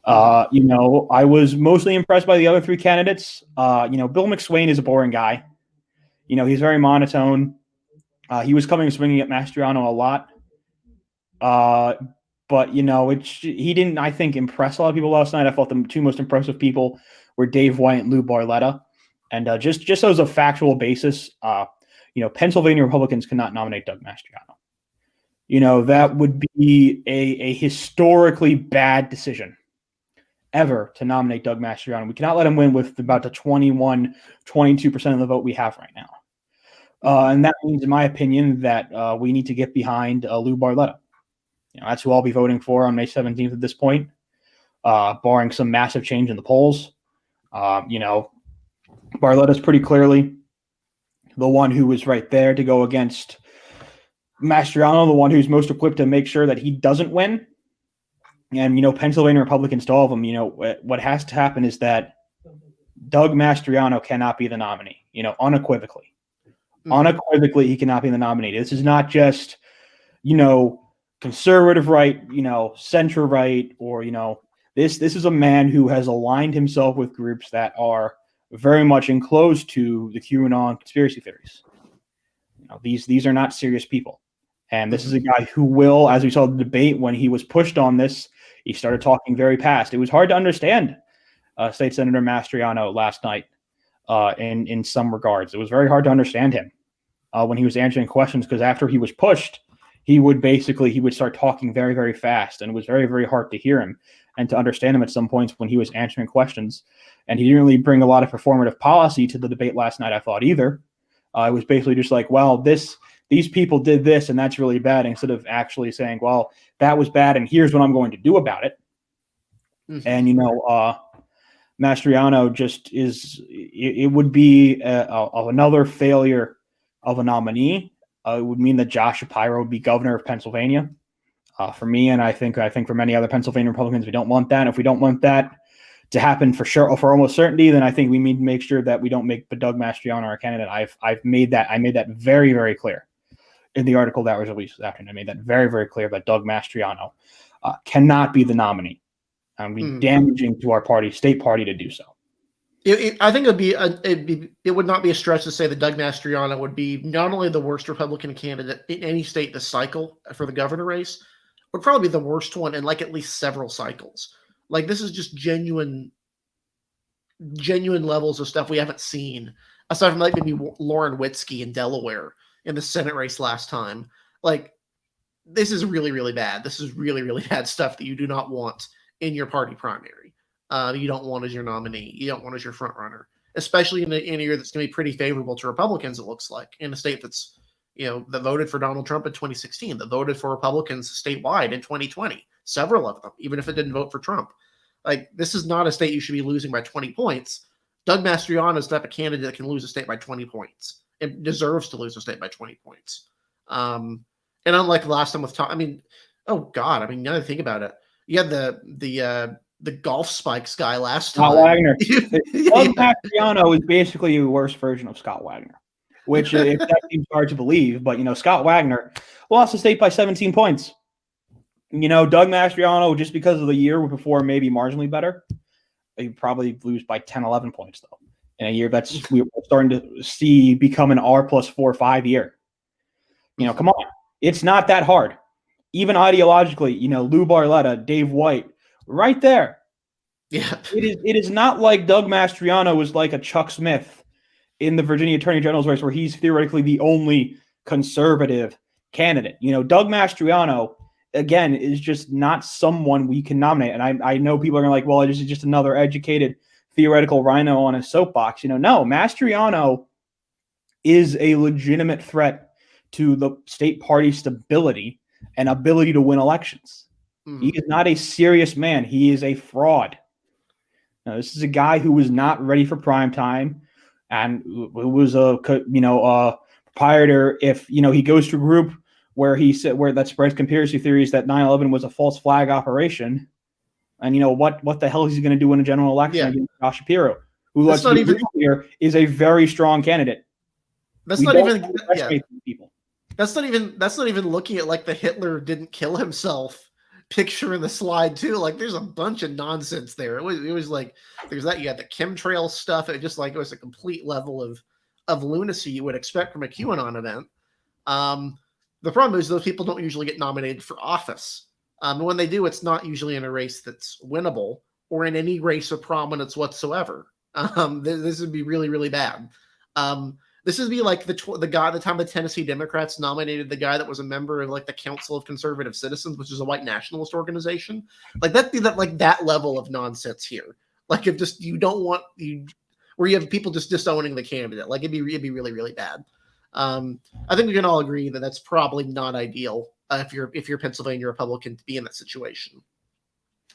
I was mostly impressed by the other three candidates. Bill McSwain is a boring guy. He's very monotone. He was coming and swinging at Mastriano a lot. But he didn't, I think, impress a lot of people last night. I thought the two most impressive people were Dave White and Lou Barletta. And just as a factual basis, Pennsylvania Republicans cannot nominate Doug Mastriano. That would be a historically bad decision ever to nominate Doug Mastriano. We cannot let him win with about the 22% of the vote we have right now. And that means, in my opinion, that we need to get behind Lou Barletta. That's who I'll be voting for on May 17th at this point, barring some massive change in the polls. Barletta's pretty clearly the one who is right there to go against Mastriano, the one who's most equipped to make sure that he doesn't win. And, Pennsylvania Republicans, to all of them, what has to happen is that Doug Mastriano cannot be the nominee, unequivocally. Unequivocally, he cannot be the nominee. This is not just, conservative right, center right, or, this is a man who has aligned himself with groups that are very much enclosed to the QAnon conspiracy theories. These are not serious people. And this is a guy who will, as we saw the debate, when he was pushed on this, he started talking very fast. It was hard to understand State Senator Mastriano last night in some regards. It was very hard to understand him when he was answering questions, because after he was pushed, he would start talking very, very fast, and it was very, very hard to hear him and to understand him at some points when he was answering questions. And he didn't really bring a lot of performative policy to the debate last night, I thought, either. It was basically just like, well, these people did this, and that's really bad, instead of actually saying, well, that was bad, and here's what I'm going to do about it. And, Mastriano just it would be another failure of a nominee. It would mean that Josh Shapiro would be governor of Pennsylvania. For me, and I think for many other Pennsylvania Republicans, we don't want that. And if we don't want that to happen for sure, or for almost certainty, then I think we need to make sure that we don't make Doug Mastriano our candidate. I made that very, very clear in the article that was released this afternoon. I made that very, very clear that Doug Mastriano cannot be the nominee. It would be damaging to our state party to do so. I think it would not be a stretch to say that Doug Mastriano would be not only the worst Republican candidate in any state this cycle for the governor race, would probably be the worst one in at least several cycles. This is just genuine levels of stuff we haven't seen, aside from maybe Lauren Witzke in Delaware in the Senate race last time. This is really, really bad. This is really, really bad stuff that you do not want in your party primary. You don't want as your nominee. You don't want as your front runner, especially in a year that's going to be pretty favorable to Republicans, it looks like, in a state that's, that voted for Donald Trump in 2016, that voted for Republicans statewide in 2020, several of them, even if it didn't vote for Trump. This is not a state you should be losing by 20 points. Doug Mastriano is the type of candidate that can lose a state by 20 points. It deserves to lose a state by 20 points. And unlike the last time with Tom, now that I think about it, you had the golf spikes guy last time. Scott Wagner. Doug Mastriano is basically a worse version of Scott Wagner, which that seems hard to believe. But, Scott Wagner lost the state by 17 points. Doug Mastriano, just because of the year before, maybe marginally better, he'd probably lose by 10, 11 points, though, in a year we're starting to see become an R plus 4-5 year. Come on. It's not that hard. Even ideologically, Lou Barletta, Dave White, right there. Yeah. It is not like Doug Mastriano was like a Chuck Smith in the Virginia Attorney General's race, where he's theoretically the only conservative candidate. Doug Mastriano, again, is just not someone we can nominate. And I know people are going to well, this is just another educated theoretical rhino on a soapbox. No, Mastriano is a legitimate threat to the state party stability and ability to win elections. He is not a serious man. He is a fraud. Now, this is a guy who was not ready for prime time, and who was a proprietor. If he goes to a group where that spreads conspiracy theories that 9/11 was a false flag operation, and what the hell is he going to do in a general election against Josh Shapiro, who let's be real here is a very strong candidate. That's not even people. That's not even looking at the Hitler didn't kill himself picture in the slide too. There's a bunch of nonsense there. It was there's that, you got the chemtrail stuff. It was a complete level of lunacy you would expect from a QAnon event. The problem is those people don't usually get nominated for office. When they do, it's not usually in a race that's winnable or in any race of prominence whatsoever. This would be really, really bad. This would be like the time the Tennessee Democrats nominated the guy that was a member of the Council of Conservative Citizens, which is a white nationalist organization. That level of nonsense here. If just you don't want where you have people just disowning the candidate. It'd be really, really bad. I think we can all agree that that's probably not ideal if you're a Pennsylvania Republican to be in that situation.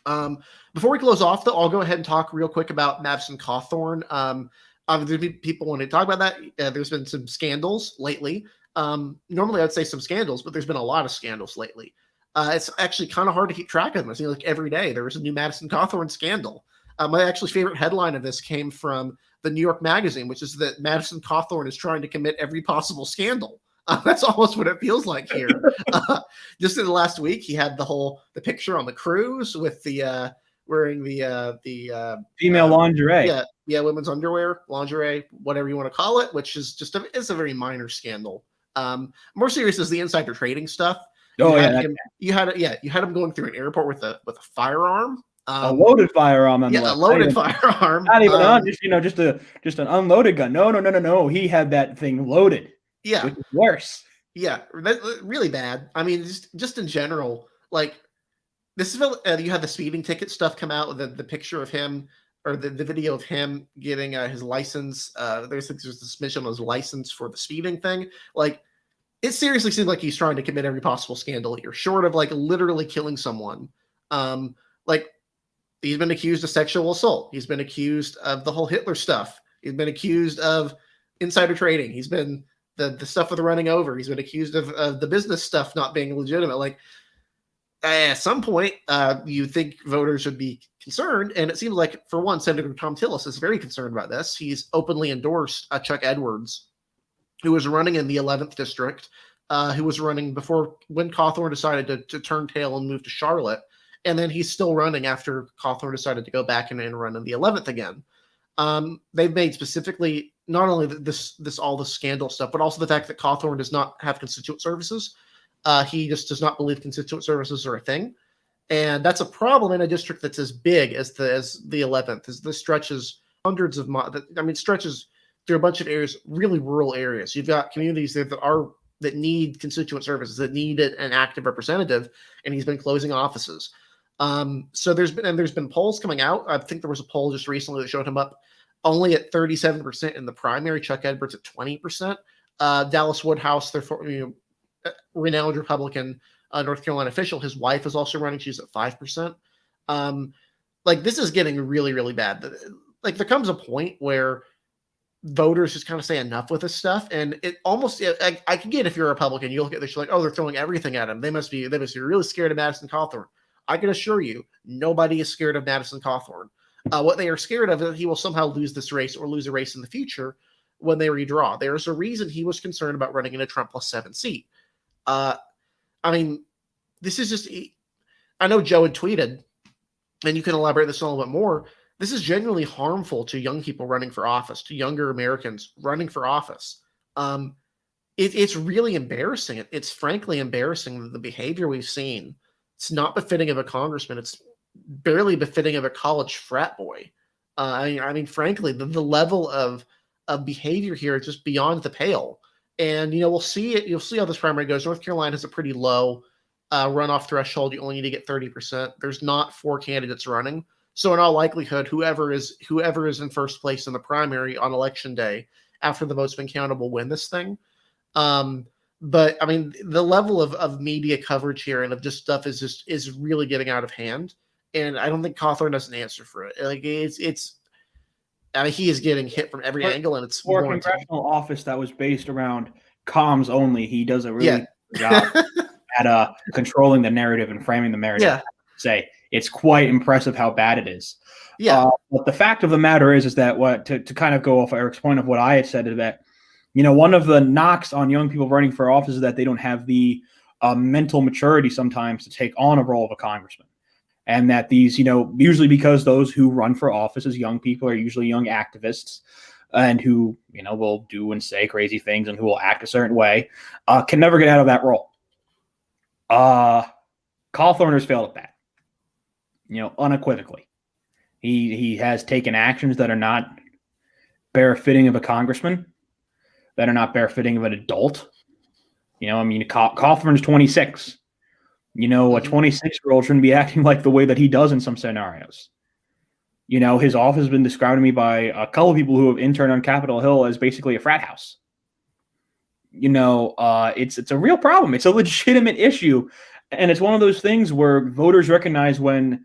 Before we close off, though, I'll go ahead and talk real quick about Madison Cawthorne. Obviously, people want to talk about that. There's been some scandals lately. Normally, I'd say some scandals, but there's been a lot of scandals lately. It's actually kind of hard to keep track of them. It seems like every day there was a new Madison Cawthorne scandal. My actually favorite headline of this came from the New York Magazine, which is that Madison Cawthorne is trying to commit every possible scandal. That's almost what it feels like here. Just in the last week, he had the picture on the cruise with the wearing the female lingerie. Yeah, women's underwear, lingerie, whatever you want to call it, which is just it's a very minor scandal. More serious is the insider trading stuff. You had him going through an airport with a firearm. A loaded firearm. A loaded firearm. Not even just an unloaded gun. No. He had that thing loaded. Yeah, which is worse. Yeah, really bad. I mean, just in general, like this is you had the speeding ticket stuff come out with the picture of him or the video of him getting his license. There's a suspicion on his license for the speeding thing. Like, it seriously seems like he's trying to commit every possible scandal here, short of like literally killing someone. Like, he's been accused of sexual assault. He's been accused of the whole Hitler stuff. He's been accused of insider trading. He's been the stuff with the running over. He's been accused of the business stuff not being legitimate. Like, at some point, you think voters would be concerned, and it seems like, for one, Senator Tom Tillis is very concerned about this. He's openly endorsed Chuck Edwards, who was running in the 11th district, who was running before when Cawthorne decided to turn tail and move to Charlotte. And then he's still running after Cawthorne decided to go back and run in the 11th again. They've made specifically not only all the scandal stuff, but also the fact that Cawthorne does not have constituent services. He just does not believe constituent services are a thing. And that's a problem in a district that's as big as the 11th, as this stretches hundreds of miles. I mean, stretches through a bunch of areas, really rural areas. You've got communities that need constituent services, that need an active representative, and he's been closing offices. So there's been polls coming out. I think there was a poll just recently that showed him up only at 37% in the primary. Chuck Edwards at 20%. Dallas Woodhouse, their renowned Republican North Carolina official, his wife is also running. She's at 5%. Like, this is getting really, really bad. Like, there comes a point where voters just kind of say enough with this stuff, and it almost I can get if you're a Republican, you look at this, you're like, oh, they're throwing everything at him. They must be really scared of Madison Cawthorne. I can assure you, nobody is scared of Madison Cawthorne. What they are scared of is that he will somehow lose this race or lose a race in the future when they redraw. There is a reason he was concerned about running in a Trump +7 seat. I mean, this is just, I know Joe had tweeted, and you can elaborate this a little bit more. This is genuinely harmful to young people running for office, to younger Americans running for office. It's really embarrassing. It's frankly embarrassing, the behavior we've seen. It's not befitting of a congressman. It's barely befitting of a college frat boy. I mean, frankly, the level of behavior here is just beyond the pale. And, we'll see it. You'll see how this primary goes. North Carolina has a pretty low runoff threshold. You only need to get 30%. There's not 4 candidates running. So in all likelihood, whoever is in first place in the primary on election day after the vote's been counted will win this thing. But I mean, the level of media coverage here and of just stuff is really getting out of hand. And I don't think Cawthorne has an answer for it. Like, I mean, he is getting hit from every angle, and it's for a congressional office that was based around comms only. He does a really good job at controlling the narrative and framing the narrative. Yeah. Say it's quite impressive how bad it is. Yeah. But the fact of the matter is that to kind of go off Eric's point of what I had said is that, one of the knocks on young people running for office is that they don't have the mental maturity sometimes to take on a role of a congressman. And that these, usually because those who run for office as young people are usually young activists and who, will do and say crazy things and who will act a certain way, can never get out of that role. Cawthorne has failed at that, unequivocally. He has taken actions that are not bear-fitting of a congressman, that are not bear-fitting of an adult. Cawthorne's 26. A 26-year-old shouldn't be acting like the way that he does in some scenarios. His office has been described to me by a couple of people who have interned on Capitol Hill as basically a frat house. It's a real problem. It's a legitimate issue. And it's one of those things where voters recognize when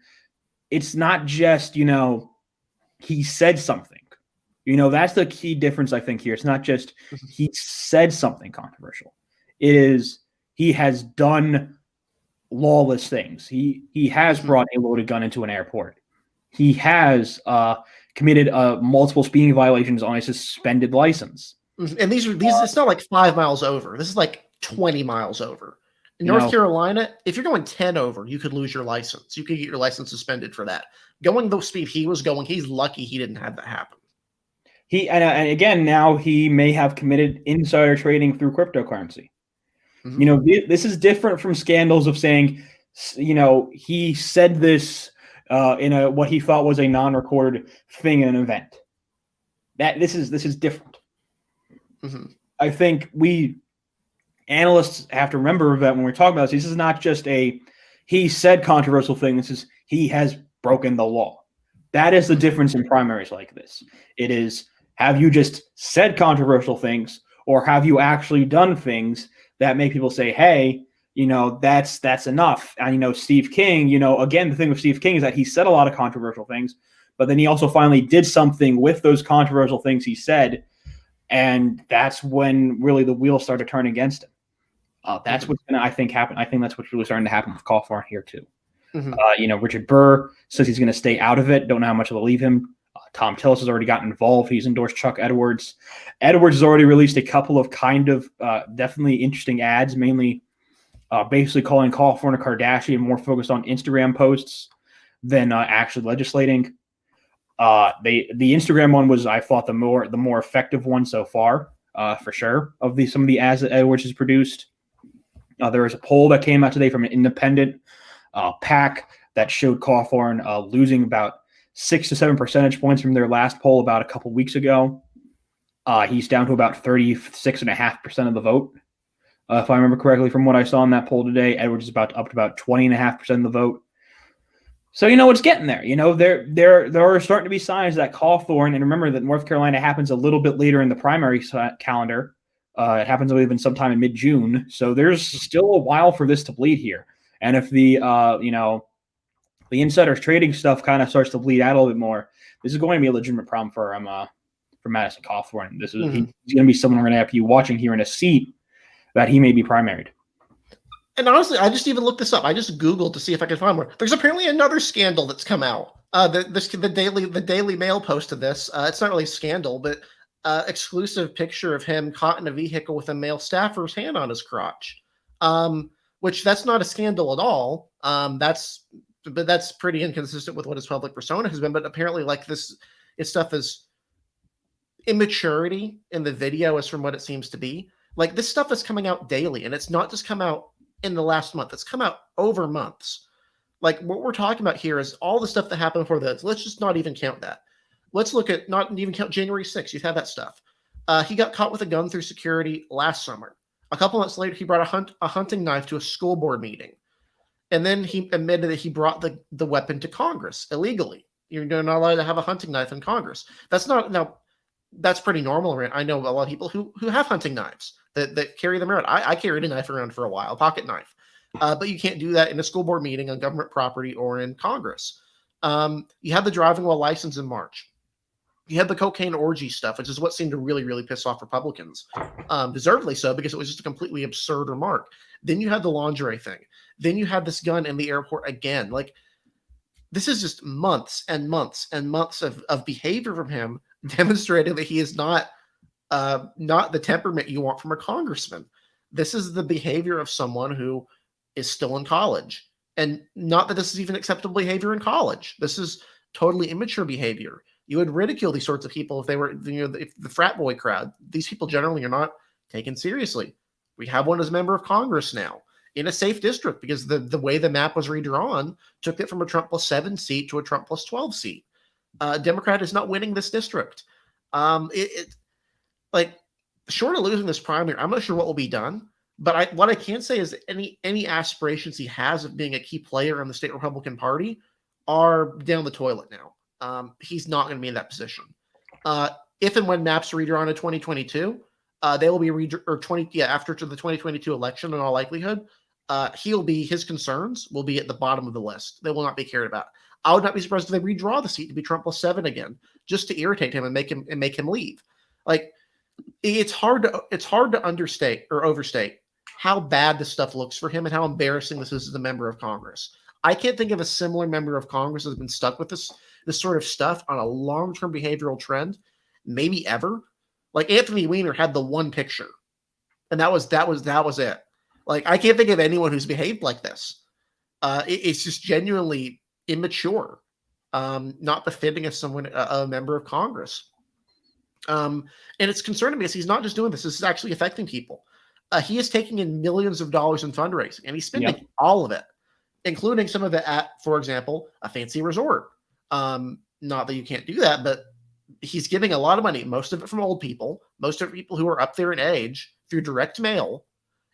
it's not just, he said something. That's the key difference, I think, here. It's not just he said something controversial. It is he has done lawless things. He has brought a loaded gun into an airport. He has committed multiple speeding violations on a suspended license. And these it's not like 5 miles over. This is like 20 miles over. In North Carolina, if you're going 10 over, you could lose your license. You could get your license suspended for that. Going the speed he was going, he's lucky he didn't have that happen. And again, now he may have committed insider trading through cryptocurrency. This is different from scandals of saying, he said this in what he thought was a non-recorded thing in an event. This is different. I think we analysts have to remember that when we're talking about this is not just he said controversial thing. This is he has broken the law. That is the difference in primaries like this. It is, have you just said controversial things, or have you actually done things that make people say, hey, that's enough? And, Steve King, again, the thing with Steve King is that he said a lot of controversial things, but then he also finally did something with those controversial things he said. And that's when really the wheels started to turn against him. That's what's going to, I think, happen. I think that's what's really starting to happen with Cawthorne here, too. Richard Burr says he's going to stay out of it. Don't know how much it'll leave him. Tom Tillis has already gotten involved. He's endorsed Chuck Edwards. Edwards has already released a couple of definitely interesting ads, mainly basically calling Cawthorne a Kardashian, more focused on Instagram posts than actually legislating. The Instagram one was, I thought, the more effective one so far, for sure, of some of the ads that Edwards has produced. There was a poll that came out today from an independent PAC that showed Cawthorne losing about 6 to 7 percentage points from their last poll about a couple weeks ago. He's down to about 36.5% of the vote, if I remember correctly from what I saw in that poll today. Edwards is up to about 20.5% of the vote. So, it's getting there. There are starting to be signs that Cawthorne, and remember that North Carolina happens a little bit later in the primary calendar. It happens even sometime in mid-June. So there's still a while for this to bleed here. And if the insider trading stuff kind of starts to bleed out a little bit more, this is going to be a legitimate problem for Madison Cawthorne. He's going to be someone we're going to have to be watching here in a seat that he may be primaried. And honestly, I just even looked this up. I just Googled to see if I could find more. There's apparently another scandal that's come out. The Daily Mail posted this. It's not really a scandal, but exclusive picture of him caught in a vehicle with a male staffer's hand on his crotch. Which that's not a scandal at all. But that's pretty inconsistent with what his public persona has been. But apparently, his stuff is immaturity in the video is from what it seems to be. Like, this stuff is coming out daily, and it's not just come out in the last month. It's come out over months. Like, what we're talking about here is all the stuff that happened before this. Let's just not even count that. Let's look at not even count January 6th. You have that stuff. He got caught with a gun through security last summer. A couple months later, he brought a hunting knife to a school board meeting. And then he admitted that he brought the weapon to Congress illegally. You're not allowed to have a hunting knife in Congress. That's pretty normal. I know a lot of people who have hunting knives that carry them around. I carried a knife around for a while, a pocket knife. But you can't do that in a school board meeting on government property or in Congress. You had the driving while license in March. You had the cocaine orgy stuff, which is what seemed to really, really piss off Republicans. Deservedly so, because it was just a completely absurd remark. Then you had the lingerie thing. Then you had this gun in the airport again. Like, this is just months and months and months of behavior from him, demonstrating that he is not the temperament you want from a congressman. This is the behavior of someone who is still in college. And not that this is even acceptable behavior in college. This is totally immature behavior. You would ridicule these sorts of people if they were, if the frat boy crowd. These people generally are not taken seriously. We have one as a member of Congress now in a safe district because the way the map was redrawn took it from a Trump plus 7 seat to a Trump plus 12 seat. Democrat is not winning this district. Like, short of losing this primary, I'm not sure what will be done. But what I can say is that any aspirations he has of being a key player in the state Republican Party are down the toilet now. He's not going to be in that position. If and when maps are redrawn in 2022, they will be after the 2022 election in all likelihood. His concerns will be at the bottom of the list. They will not be cared about. I would not be surprised if they redraw the seat to be Trump plus 7 again, just to irritate him and make him leave. Like, it's hard to understate or overstate how bad this stuff looks for him and how embarrassing this is as a member of Congress. I can't think of a similar member of Congress that's been stuck with this sort of stuff on a long-term behavioral trend, maybe ever. Like Anthony Weiner had the one picture, and that was it. Like I can't think of anyone who's behaved like this. It's just genuinely immature, not befitting of someone a member of Congress. And it's concerning because he's not just doing this; this is actually affecting people. He is taking in millions of dollars in fundraising, and he's spending all of it, including some of it at, for example, a fancy resort. Not that you can't do that, but he's giving a lot of money, most of it from old people, most of it people who are up there in age through direct mail.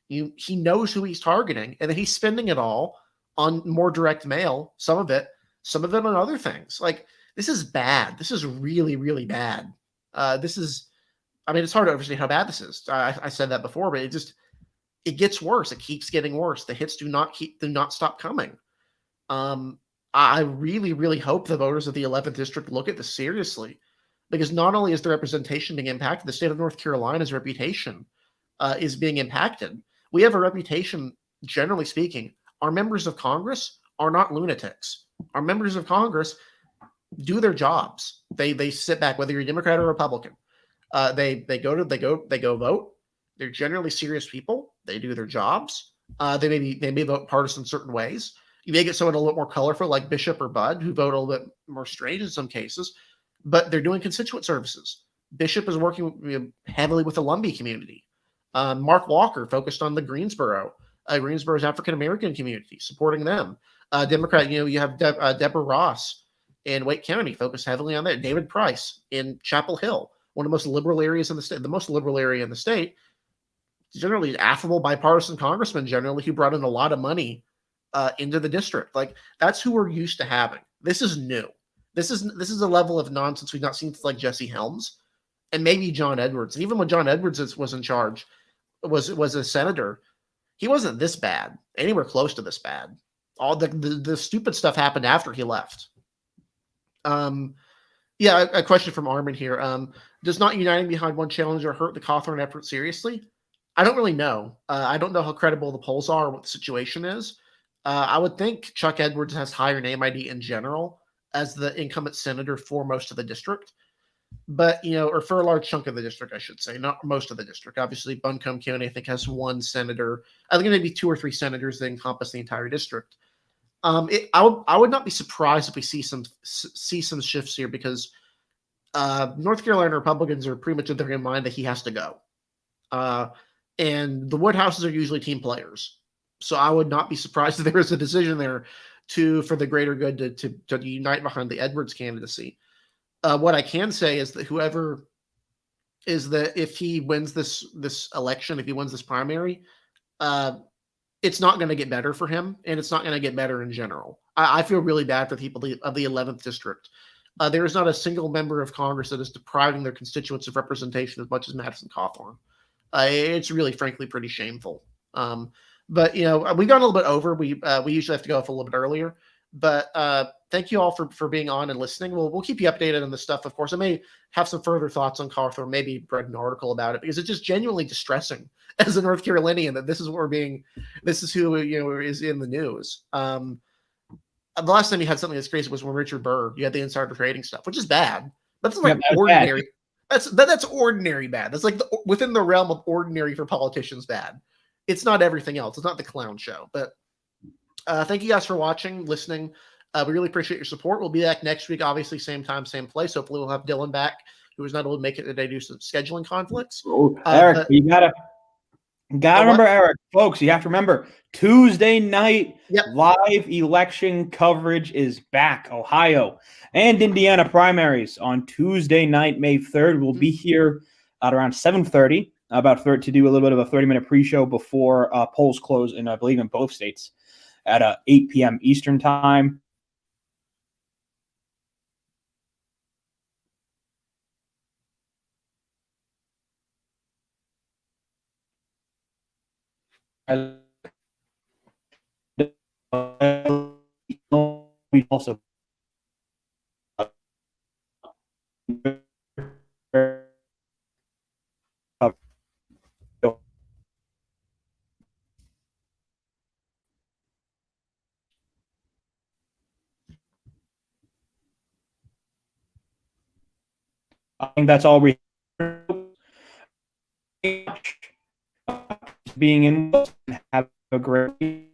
He knows who he's targeting, and then he's spending it all on more direct mail, some of it on other things. Like, this is bad. This is really, really bad. It's hard to overstate how bad this is. I said that before, but it gets worse. It keeps getting worse. The hits do not stop coming. I really, really hope the voters of the 11th district look at this seriously, because not only is the representation being impacted, the state of North Carolina's reputation is being impacted. We have a reputation, generally speaking. Our members of Congress are not lunatics. Our members of Congress do their jobs. They sit back, whether you're a Democrat or Republican. They go vote. They're generally serious people. They do their jobs. They may vote partisan certain ways. You may get someone a little more colorful, like Bishop or Bud, who vote a little bit more strange in some cases, but they're doing constituent services. Bishop is working heavily with the Lumbee community. Mark Walker focused on the Greensboro's African American community, supporting them. Democrat, you have Deborah Ross in Wake County, focused heavily on that. David Price in Chapel Hill, one of the most liberal areas in the state, the most liberal area in the state. Generally affable, bipartisan congressman, generally, who brought in a lot of money into the district. Like, that's who we're used to having. This is new. This is a level of nonsense we've not seen since like Jesse Helms and maybe John Edwards. And even when John Edwards was in charge, was a senator, he wasn't this bad, anywhere close to this bad. All the stupid stuff happened after he left. A question from Armin here. Does not uniting behind one challenger hurt the Cawthorne effort seriously? I don't really know. I don't know how credible the polls are or what the situation is. I would think Chuck Edwards has higher name ID in general as the incumbent senator for most of the district. But, or for a large chunk of the district, I should say, not most of the district. Obviously, Buncombe County, I think, has one senator. I think maybe 2 or 3 senators that encompass the entire district. I would not be surprised if we see some shifts here, because North Carolina Republicans are pretty much of their mind that he has to go. And the Woodhouses are usually team players. So I would not be surprised if there is a decision there for the greater good to unite behind the Edwards candidacy. What I can say is that if he wins this election, if he wins this primary, it's not going to get better for him, and it's not going to get better in general. I feel really bad for the people of the 11th district. There is not a single member of Congress that is depriving their constituents of representation as much as Madison Cawthorne. It's really, frankly, pretty shameful. But we got a little bit over. We usually have to go off a little bit earlier. But thank you all for being on and listening. We'll keep you updated on this stuff. Of course, I may have some further thoughts on Cawthorne, maybe read an article about it, because it's just genuinely distressing as a North Carolinian that this is who is in the news. The last time you had something that's crazy was when Richard Burr, you had the insider trading stuff, which is bad. That's like ordinary. Bad. That's ordinary bad. That's like within the realm of ordinary for politicians bad. It's not everything else. It's not the clown show. But thank you guys for watching, listening. We really appreciate your support. We'll be back next week, obviously, same time, same place. Hopefully we'll have Dylan back, who was not able to make it today due to some scheduling conflicts. Eric, you gotta remember, Eric, folks, you have to remember, Tuesday night live election coverage is back. Ohio and Indiana primaries on Tuesday night, May 3rd. We'll be here at around 7:30, to do a little bit of a 30-minute pre-show before polls close, I believe in both states, at 8 p.m. Eastern time. We also I think that's all we being in. Have a great